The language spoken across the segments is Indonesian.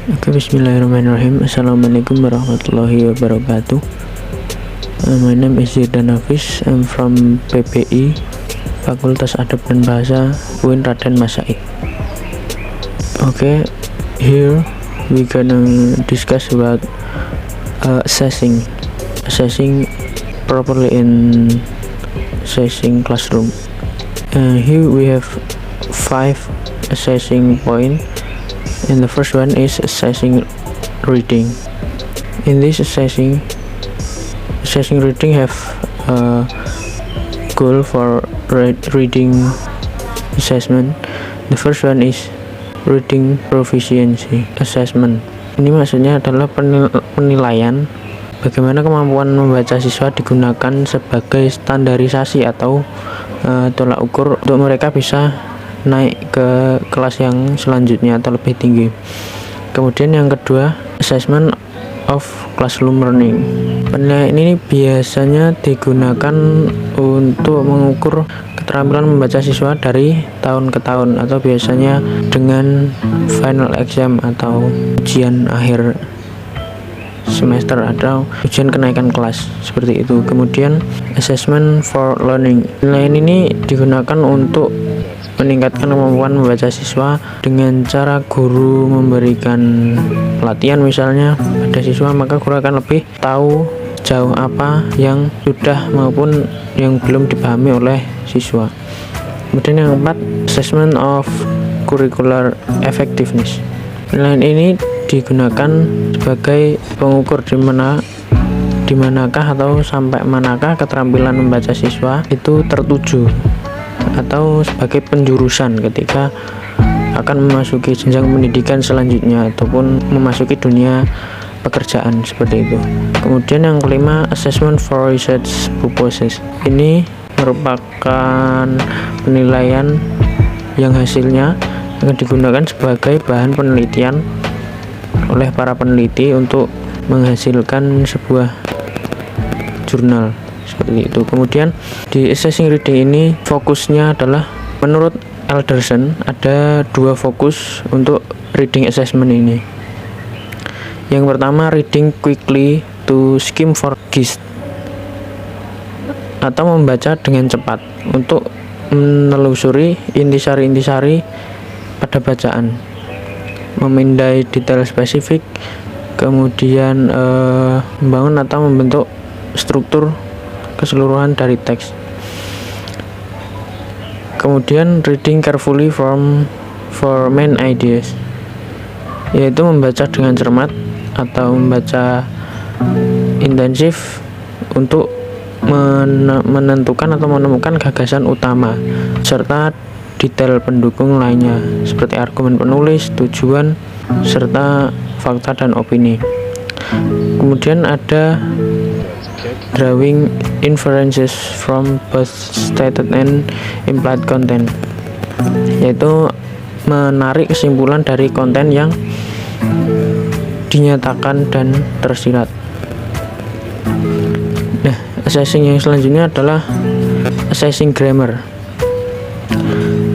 Oke, bismillahirrahmanirrahim. Assalamualaikum warahmatullahi wabarakatuh. My name is Zirdan Hafiz. I'm from PPI, Fakultas Adab dan Bahasa UIN Raden Masaid. Okay, here we gonna discuss about assessing properly in assessing classroom. Here we have 5 assessing point, and the first one is assessing reading. In this assessing reading have a goal for reading assessment. The first one is reading proficiency assessment. Ini maksudnya adalah penilaian bagaimana kemampuan membaca siswa digunakan sebagai standarisasi atau tolak ukur untuk mereka bisa naik ke kelas yang selanjutnya atau lebih tinggi. Kemudian yang kedua, assessment of classroom learning. Penilaian ini biasanya digunakan untuk mengukur keterampilan membaca siswa dari tahun ke tahun, atau biasanya dengan final exam atau ujian akhir semester atau ujian kenaikan kelas, seperti itu. Kemudian assessment for learning. Penilaian ini digunakan untuk meningkatkan kemampuan membaca siswa dengan cara guru memberikan pelatihan misalnya pada siswa, maka guru akan lebih tahu jauh apa yang sudah maupun yang belum dipahami oleh siswa. Kemudian yang keempat, assessment of curricular effectiveness. Penilaian ini digunakan sebagai pengukur di manakah atau sampai manakah keterampilan membaca siswa itu tertuju, atau sebagai penjurusan ketika akan memasuki jenjang pendidikan selanjutnya ataupun memasuki dunia pekerjaan, seperti itu. Kemudian yang kelima, assessment for research purposes. Ini merupakan penilaian yang hasilnya akan digunakan sebagai bahan penelitian oleh para peneliti untuk menghasilkan sebuah jurnal, seperti itu. Kemudian di assessing reading ini fokusnya adalah, menurut Alderson ada 2 fokus untuk reading assessment ini. Yang pertama, reading quickly to skim for gist, atau membaca dengan cepat untuk menelusuri intisari-intisari pada bacaan, memindai detail spesifik, kemudian membangun atau membentuk struktur keseluruhan dari teks. Kemudian reading carefully for main ideas, yaitu membaca dengan cermat atau membaca intensif untuk menentukan atau menemukan gagasan utama serta detail pendukung lainnya seperti argumen penulis, tujuan, serta fakta dan opini. Kemudian ada drawing inferences from both stated and implied content, yaitu menarik kesimpulan dari konten yang dinyatakan dan tersirat. Nah, assessing yang selanjutnya adalah assessing grammar.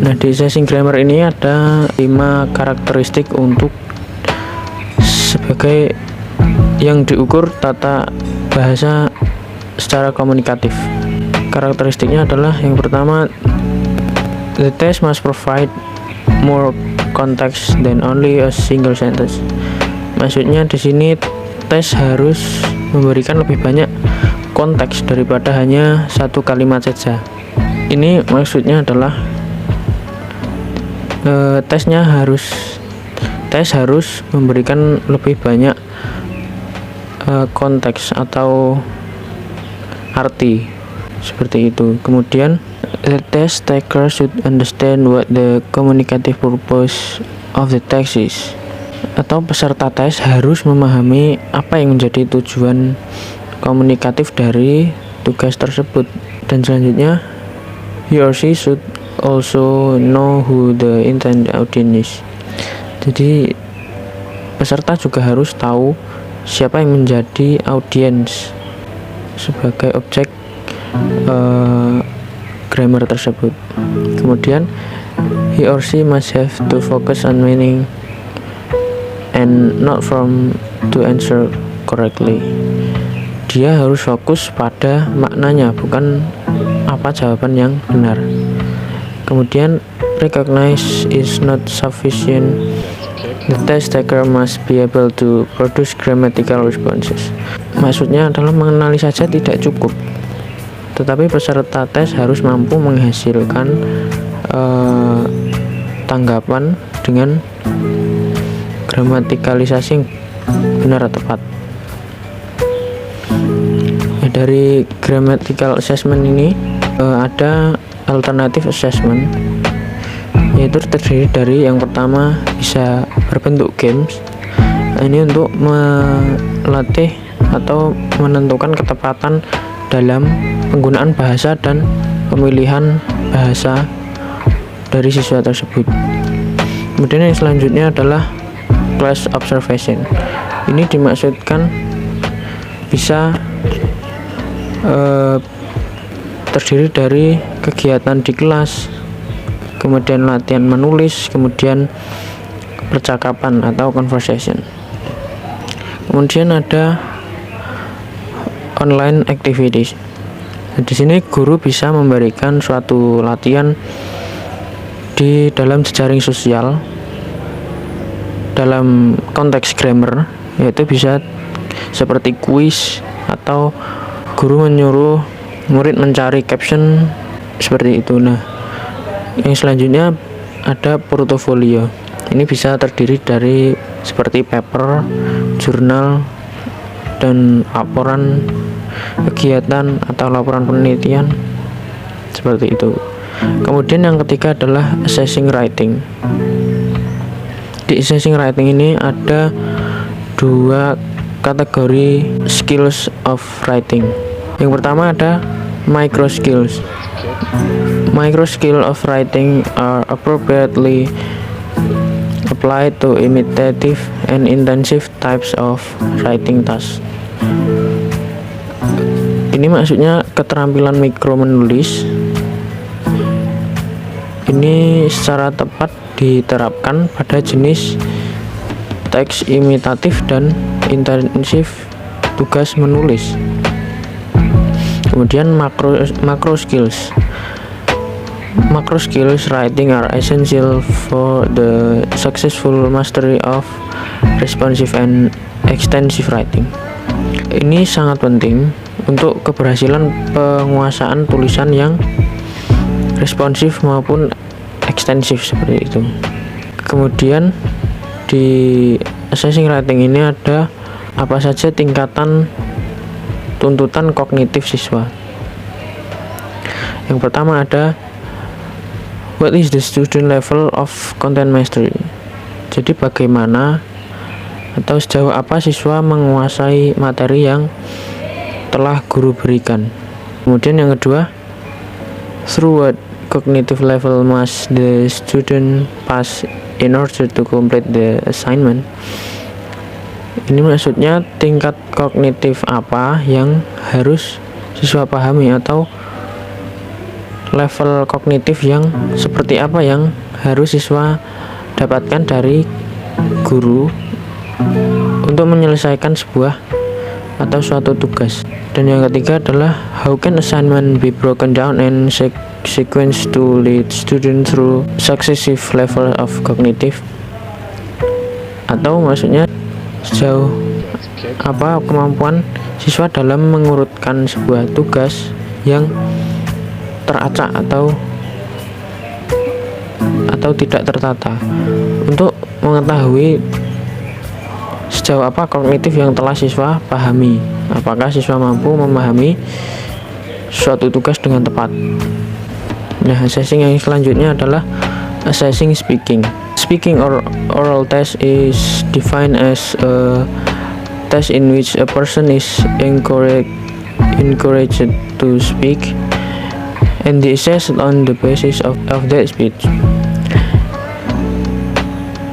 Nah, di assessing grammar ini ada 5 karakteristik untuk sebagai yang diukur tata bahasa secara komunikatif. Karakteristiknya adalah, yang pertama, the test must provide more context than only a single sentence. Maksudnya di sini tes harus memberikan lebih banyak konteks daripada hanya satu kalimat saja. Ini maksudnya adalah tes harus memberikan lebih banyak konteks atau arti, seperti itu. Kemudian the test taker should understand what the communicative purpose of the text is, atau peserta tes harus memahami apa yang menjadi tujuan komunikatif dari tugas tersebut. Dan selanjutnya, he or she should also know who the intended audience is. Jadi peserta juga harus tahu siapa yang menjadi audiens sebagai objek grammar tersebut. Kemudian he or she must have to focus on meaning and not from to answer correctly. Dia harus fokus pada maknanya, bukan apa jawaban yang benar. Kemudian recognize is not sufficient. The test taker must be able to produce grammatical responses. Maksudnya adalah mengenali saja tidak cukup, tetapi peserta tes harus mampu menghasilkan tanggapan dengan gramatikalisasi yang benar atau tepat. Dari grammatical assessment ini ada alternative assessment, yaitu terdiri dari yang pertama bisa berbentuk games. Ini untuk melatih atau menentukan ketepatan dalam penggunaan bahasa dan pemilihan bahasa dari siswa tersebut. Kemudian yang selanjutnya adalah class observation. Ini dimaksudkan bisa terdiri dari kegiatan di kelas, kemudian latihan menulis, kemudian percakapan atau conversation. Kemudian ada online activities. Di sini guru bisa memberikan suatu latihan di dalam jejaring sosial dalam konteks grammar, yaitu bisa seperti kuis atau guru menyuruh murid mencari caption seperti itu. Nah, yang selanjutnya ada portofolio. Ini bisa terdiri dari seperti paper, jurnal, dan laporan kegiatan atau laporan penelitian seperti itu. Kemudian yang ketiga adalah assessing writing. Di assessing writing ini ada dua kategori skills of writing. Yang pertama ada micro skills. Micro skill of writing are appropriately applied to imitative and intensive types of writing tasks. Ini maksudnya keterampilan mikro menulis. Ini secara tepat diterapkan pada jenis teks imitatif dan intensif tugas menulis. Kemudian macro skills. Macro skills writing are essential for the successful mastery of responsive and extensive writing. Ini sangat penting untuk keberhasilan penguasaan tulisan yang responsif maupun ekstensif seperti itu. Kemudian di assessing writing ini ada apa saja tingkatan tuntutan kognitif siswa. Yang pertama ada what is the student level of content mastery. Jadi bagaimana atau sejauh apa siswa menguasai materi yang telah guru berikan. Kemudian yang kedua, through what cognitive level must the student pass in order to complete the assignment. Ini maksudnya tingkat kognitif apa yang harus siswa pahami, atau level kognitif yang seperti apa yang harus siswa dapatkan dari guru untuk menyelesaikan sebuah atau suatu tugas. Dan yang ketiga adalah how can assignment be broken down and sequence to lead student through successive level of cognitive, atau maksudnya sejauh apa kemampuan siswa dalam mengurutkan sebuah tugas yang teracak atau tidak tertata, untuk mengetahui sejauh apa kognitif yang telah siswa pahami, apakah siswa mampu memahami suatu tugas dengan tepat. Nah, assessing yang selanjutnya adalah assessing speaking. Speaking or oral test is defined as a test in which a person is encouraged to speak and assessed on the basis of that speech.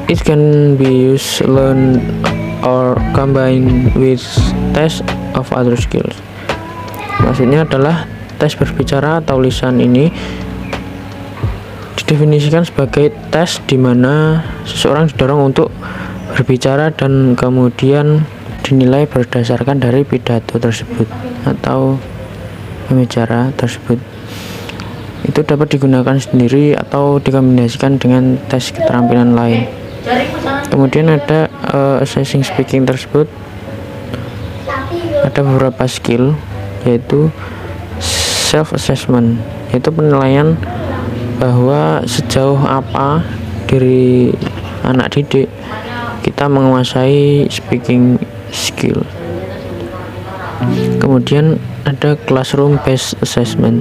It can be used, learned, or combined with tests of other skills. Maksudnya adalah tes berbicara atau lisan ini didefinisikan sebagai tes di mana seseorang didorong untuk berbicara dan kemudian dinilai berdasarkan dari pidato tersebut atau pembicara tersebut. Itu dapat digunakan sendiri atau dikombinasikan dengan tes keterampilan lain. Kemudian ada assessing speaking tersebut ada beberapa skill, yaitu self assessment, yaitu penilaian bahwa sejauh apa diri anak didik kita menguasai speaking skill. Kemudian ada classroom based assessment,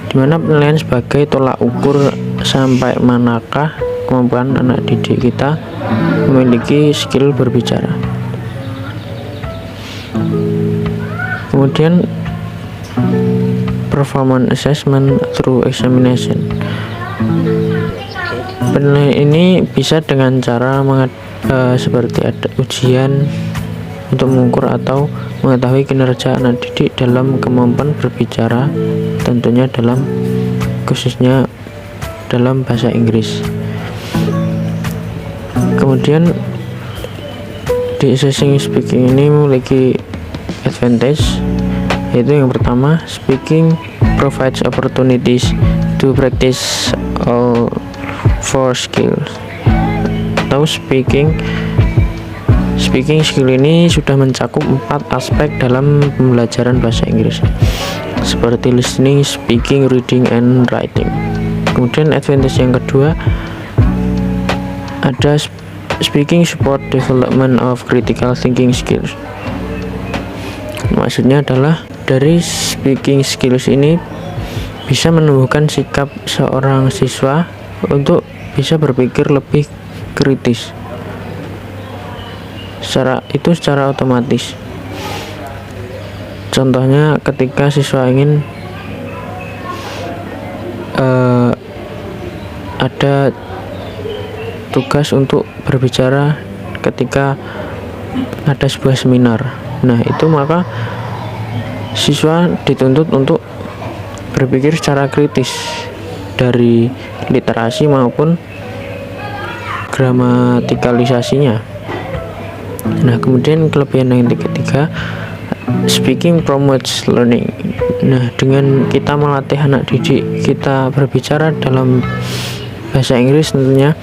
di mana penilaian sebagai tolak ukur sampai manakah kemampuan anak didik kita memiliki skill berbicara. Kemudian performance assessment through examination. Penilaian ini bisa dengan cara seperti ada ujian untuk mengukur atau mengetahui kinerja anak didik dalam kemampuan berbicara, tentunya khususnya dalam bahasa Inggris. Kemudian di assessing speaking ini memiliki advantage, yaitu yang pertama, speaking provides opportunities to practice all four skills. Atau speaking skill ini sudah mencakup 4 aspek dalam pembelajaran bahasa Inggris, seperti listening, speaking, reading, and writing. Kemudian advantage yang kedua ada speaking support development of critical thinking skills. Maksudnya adalah dari speaking skills ini bisa menumbuhkan sikap seorang siswa untuk bisa berpikir lebih kritis. Secara otomatis. Contohnya ketika siswa ingin ada tugas untuk berbicara ketika ada sebuah seminar. Nah, itu maka siswa dituntut untuk berpikir secara kritis dari literasi maupun gramatikalisasinya. Nah, kemudian kelebihan yang ketiga, speaking promotes learning. Nah, dengan kita melatih anak didik kita berbicara dalam bahasa Inggris, tentunya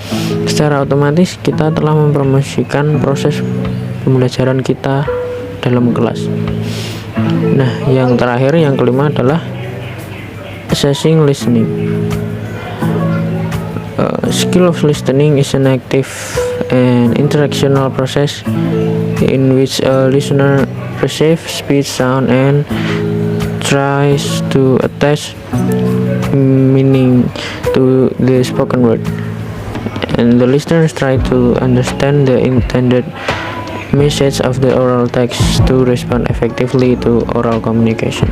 secara otomatis kita telah mempromosikan proses pembelajaran kita dalam kelas. Nah, yang terakhir, yang kelima adalah assessing listening. Skill of listening is an active and interactional process in which a listener perceives speech, sound, and tries to attach meaning to the spoken word. And the listeners try to understand the intended message of the oral text to respond effectively to oral communication.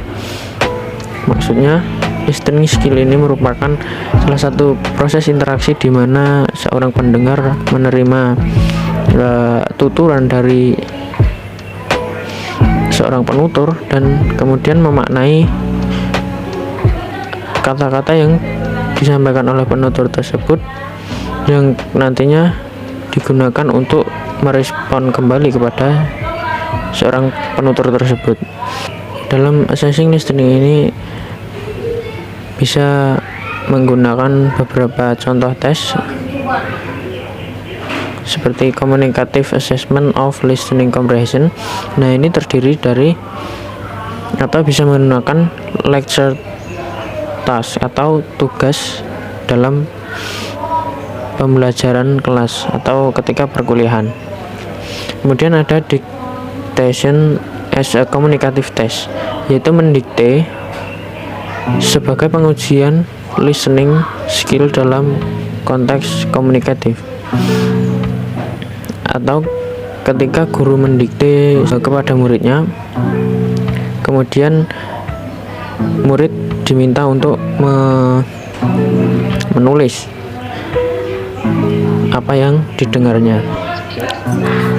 Maksudnya, listening skill ini merupakan salah satu proses interaksi di mana seorang pendengar menerima tuturan dari seorang penutur dan kemudian memaknai kata-kata yang disampaikan oleh penutur tersebut, yang nantinya digunakan untuk merespon kembali kepada seorang penutur tersebut. Dalam assessing listening ini bisa menggunakan beberapa contoh tes seperti communicative assessment of listening comprehension. Nah, ini terdiri dari atau bisa menggunakan lecture task atau tugas dalam pembelajaran kelas atau ketika perkuliahan. Kemudian ada dictation as a communicative test, yaitu mendikte sebagai pengujian listening skill dalam konteks komunikatif, atau ketika guru mendikte kepada muridnya, kemudian murid diminta untuk menulis apa yang didengarnya.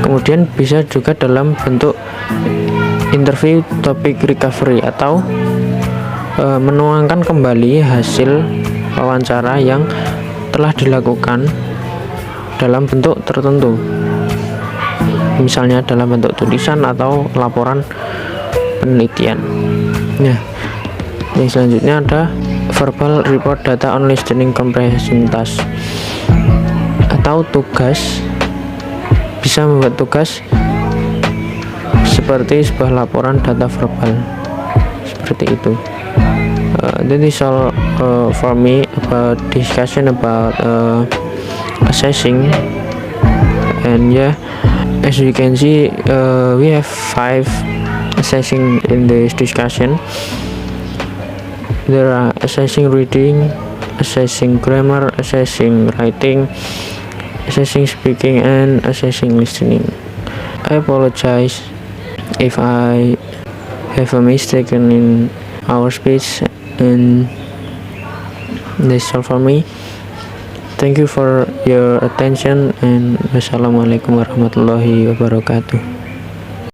Kemudian bisa juga dalam bentuk interview topic recovery atau menuangkan kembali hasil wawancara yang telah dilakukan dalam bentuk tertentu. misalnya dalam bentuk tulisan atau laporan penelitian. Nah, yang selanjutnya ada verbal report data on listening comprehension task atau tugas. Bisa membuat tugas seperti sebuah laporan data verbal seperti itu. That is all for me about discussion about assessing. And yeah, as you can see, we have 5 assessing in this discussion. There are assessing reading, assessing grammar, assessing writing, assessing speaking, and assessing listening. I apologize if I have a mistake in our speech, and that's all for me. Thank you for your attention, and wassalamualaikum warahmatullahi wabarakatuh.